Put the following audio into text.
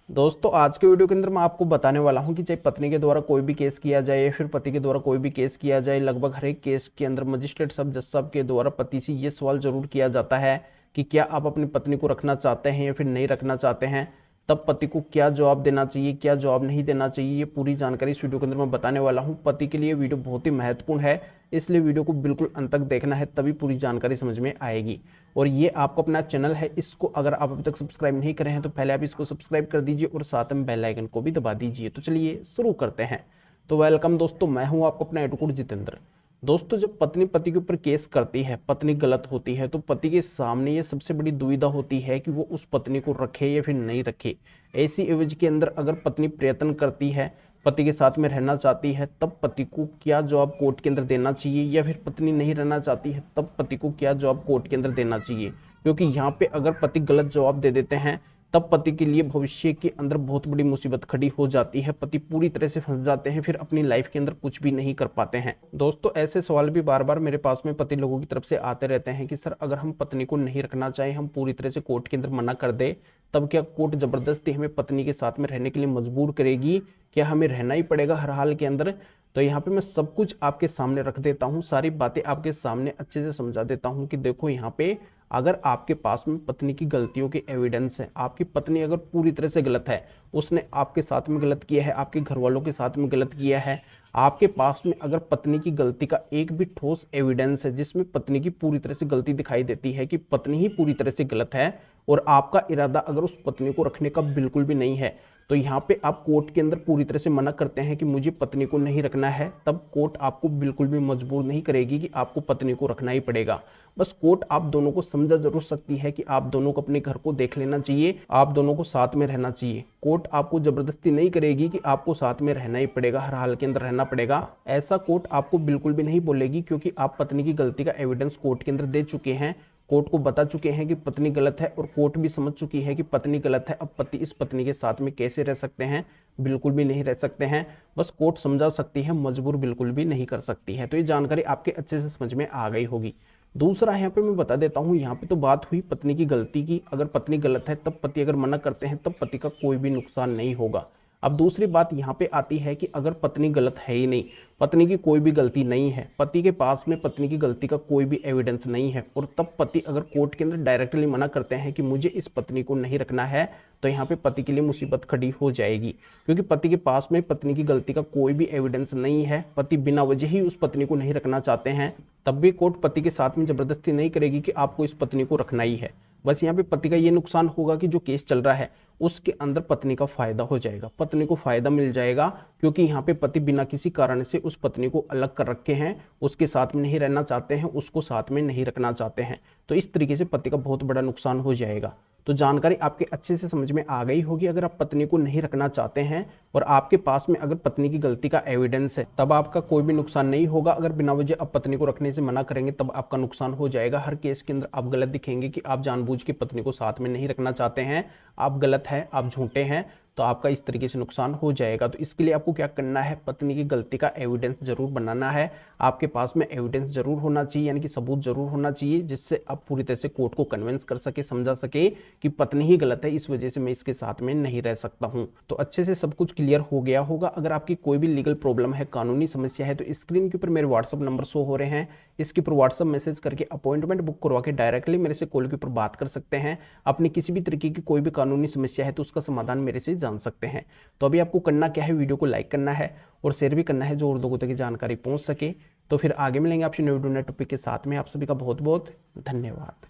दोस्तों आज के वीडियो के अंदर मैं आपको बताने वाला हूं कि चाहे पत्नी के द्वारा कोई भी केस किया जाए या फिर पति के द्वारा कोई भी केस किया जाए, लगभग हर एक केस के अंदर मजिस्ट्रेट साहब जज साहब के द्वारा पति से ये सवाल जरूर किया जाता है कि क्या आप अपनी पत्नी को रखना चाहते हैं या फिर नहीं रखना चाहते हैं। तब पति को क्या जवाब देना चाहिए, क्या जवाब नहीं देना चाहिए, ये पूरी जानकारी इस वीडियो के अंदर मैं बताने वाला हूं। पति के लिए वीडियो बहुत ही महत्वपूर्ण है, इसलिए वीडियो को बिल्कुल अंत तक देखना है, तभी पूरी जानकारी समझ में आएगी। और ये आपका अपना चैनल है, इसको अगर आप अभी तक सब्सक्राइब नहीं करे हैं तो पहले आप इसको सब्सक्राइब कर दीजिए और साथ में बेल आइकन को भी दबा दीजिए। तो चलिए शुरू करते हैं। तो वेलकम दोस्तों, मैं हूं आपको अपना एडवोकेट जितेंद्र। दोस्तों जब पत्नी पति के ऊपर केस करती है, पत्नी गलत होती है, तो पति के सामने ये सबसे बड़ी दुविधा होती है कि वो उस पत्नी को रखे या फिर नहीं रखे। ऐसी एवज के अंदर अगर पत्नी प्रयत्न करती है, पति के साथ में रहना चाहती है, तब पति को क्या जवाब कोर्ट के अंदर देना चाहिए, या फिर पत्नी नहीं रहना चाहती है तब पति को क्या जवाब कोर्ट के अंदर देना चाहिए। क्योंकि यहाँ पे अगर पति गलत जवाब दे देते हैं तब पति के लिए भविष्य के अंदर बहुत बड़ी मुसीबत खड़ी हो जाती है। पति पूरी तरह से फंस जाते हैं, फिर अपनी लाइफ के अंदर कुछ भी नहीं कर पाते हैं। दोस्तों ऐसे सवाल भी बार बार मेरे पास में पति लोगों की तरफ से आते रहते हैं कि सर अगर हम पत्नी को नहीं रखना चाहें, हम पूरी तरह से कोर्ट के अंदर मना कर दे, तब क्या कोर्ट जबरदस्ती हमें पत्नी के साथ में रहने के लिए मजबूर करेगी, क्या हमें रहना ही पड़ेगा हर हाल के अंदर। तो यहाँ पे मैं सब कुछ आपके सामने रख देता हूँ, सारी बातें आपके सामने अच्छे से समझा देता हूँ कि देखो यहाँ पे अगर आपके पास में पत्नी की गलतियों के एविडेंस है, आपकी पत्नी अगर पूरी तरह से गलत है, उसने आपके साथ में गलत किया है, आपके घर वालों के साथ में गलत किया है, आपके पास में अगर पत्नी की गलती का एक भी ठोस एविडेंस है जिसमें पत्नी की पूरी तरह से गलती दिखाई देती है कि पत्नी ही पूरी तरह से गलत है, और आपका इरादा अगर उस पत्नी को रखने का बिल्कुल भी नहीं है, तो यहाँ पे आप कोर्ट के अंदर पूरी तरह से मना करते हैं कि मुझे पत्नी को नहीं रखना है, तब कोर्ट आपको बिल्कुल भी मजबूर नहीं करेगी कि आपको पत्नी को रखना ही पड़ेगा। बस कोर्ट आप दोनों को समझा जरूर सकती है कि आप दोनों को अपने घर को देख लेना चाहिए, आप दोनों को साथ में रहना चाहिए। कोर्ट आपको जबरदस्ती नहीं करेगी कि आपको साथ में रहना ही पड़ेगा, हर हाल के अंदर रहना पड़ेगा, ऐसा कोर्ट आपको बिल्कुल भी नहीं बोलेगी। क्योंकि आप पत्नी की गलती का एविडेंस कोर्ट के अंदर दे चुके हैं, कोर्ट को बता चुके हैं कि पत्नी गलत है, और कोर्ट भी समझ चुकी है कि पत्नी गलत है। अब पति इस पत्नी के साथ में कैसे रह सकते हैं, बिल्कुल भी नहीं रह सकते हैं। बस कोर्ट समझा सकती है, मजबूर बिल्कुल भी नहीं कर सकती है। तो ये जानकारी आपके अच्छे से समझ में आ गई होगी। दूसरा यहाँ पे मैं बता देता हूँ, यहाँ पे तो बात हुई पत्नी की गलती की, अगर पत्नी गलत है तब पति अगर मना करते हैं तब पति का कोई भी नुकसान नहीं होगा। अब दूसरी बात यहाँ पे आती है कि अगर पत्नी गलत है ही नहीं, पत्नी की कोई भी गलती नहीं है, पति के पास में पत्नी की गलती का कोई भी एविडेंस नहीं है, और तब पति अगर कोर्ट के अंदर डायरेक्टली मना करते हैं कि मुझे इस पत्नी को नहीं रखना है, तो यहाँ पे पति के लिए मुसीबत खड़ी हो जाएगी। क्योंकि पति के पास में पत्नी की गलती का कोई भी एविडेंस नहीं है, पति बिना वजह ही उस पत्नी को नहीं रखना चाहते हैं, तब भी कोर्ट पति के साथ में जबरदस्ती नहीं करेगी कि आपको इस पत्नी को रखना ही है। बस यहाँ पे पति का ये नुकसान होगा कि जो केस चल रहा है उसके अंदर पत्नी का फायदा हो जाएगा, पत्नी को फायदा मिल जाएगा। क्योंकि यहाँ पे पति बिना किसी कारण से उस पत्नी को अलग कर रखे हैं, उसके साथ में नहीं रहना चाहते हैं, उसको साथ में नहीं रखना चाहते हैं, तो इस तरीके से पति का बहुत बड़ा नुकसान हो जाएगा। तो जानकारी आपके अच्छे से समझ में आ गई होगी। अगर आप पत्नी को नहीं रखना चाहते हैं और आपके पास में अगर पत्नी की गलती का एविडेंस है, तब आपका कोई भी नुकसान नहीं होगा। अगर बिना वजह आप पत्नी को रखने से मना करेंगे तब आपका नुकसान हो जाएगा। हर केस के अंदर आप गलत दिखेंगे कि आप जानबूझ के पत्नी को साथ में नहीं रखना चाहते हैं, आप गलत हैं, आप झूठे हैं, तो आपका इस तरीके से नुकसान हो जाएगा। तो इसके लिए आपको क्या करना है, पत्नी की गलती का एविडेंस जरूर बनाना है, आपके पास में एविडेंस जरूर होना चाहिए, यानी कि सबूत जरूर होना चाहिए, जिससे आप पूरी तरह से कोर्ट को कन्विंस कर सके, समझा सके कि पत्नी ही गलत है, इस वजह से मैं इसके साथ में नहीं रह सकता हूं। तो अच्छे से सब कुछ क्लियर हो गया होगा। अगर आपकी कोई भी लीगल प्रॉब्लम है, कानूनी समस्या है, तो स्क्रीन के ऊपर मेरे व्हाट्सअप नंबर शो हो रहे हैं, इसके ऊपर व्हाट्सअप मैसेज करके अपॉइंटमेंट बुक करवा के डायरेक्टली मेरे से कॉल के ऊपर बात कर सकते हैं। अपनी किसी भी तरीके की कोई भी कानूनी समस्या है तो उसका समाधान मेरे से जान सकते हैं। तो अभी आपको करना क्या है, वीडियो को लाइक करना है और शेयर भी करना है, जो और लोगों तक जानकारी पहुंच सके। तो फिर आगे मिलेंगे आपसे नए वीडियो नए टॉपिक के साथ में। आप सभी का बहुत बहुत धन्यवाद।